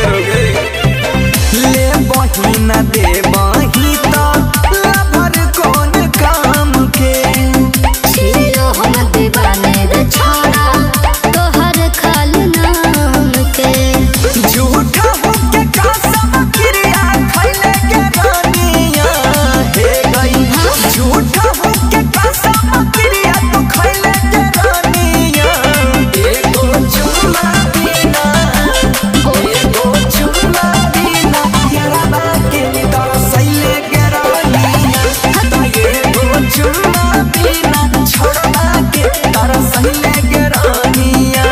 करोगे? ले बहिना दे बही तो लभर कौन काम के छिलो हम दीवाने रे छोड़ा तोहर खाल नाम के झूठा होके कसम क्रिया खैले के रानिया हे गई झूठा होके कसम क्रिया तो खैले के रानिया एगो चुमा बिना यारा बाके तोर सैले के रानिया एगो चुमा बिना छोड़वा के तोर सैले के रानिया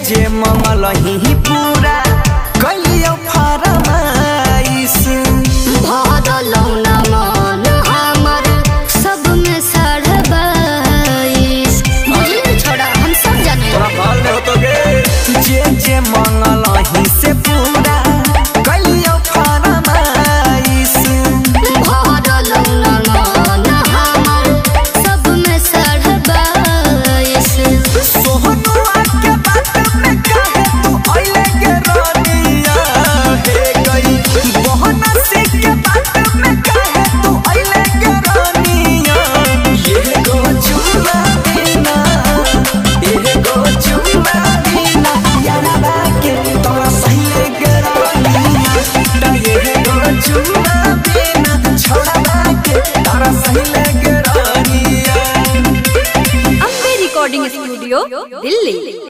जे मंगल ही पूरा कलियो फरमाइश भरलौ न मन हमर सब में 22.5 छोड़ा हम सब जाने थोड़ा भाल में हो तो गे। जे मंगल ही से पूरा कलियो फरमाइश भरलौ न मन हमर सब में 22.5 सोहनुआ के बात में काहे तू अइले के रानिया हे गई बहना से के बात में काहे तू अइले के रानिया ये गो चुमा बिना यारा बाके तोरा सही के रानिया ये गो चुमा बिना छोड़वा के तोरा सही के रानिया। Ambe recording studio Delhi.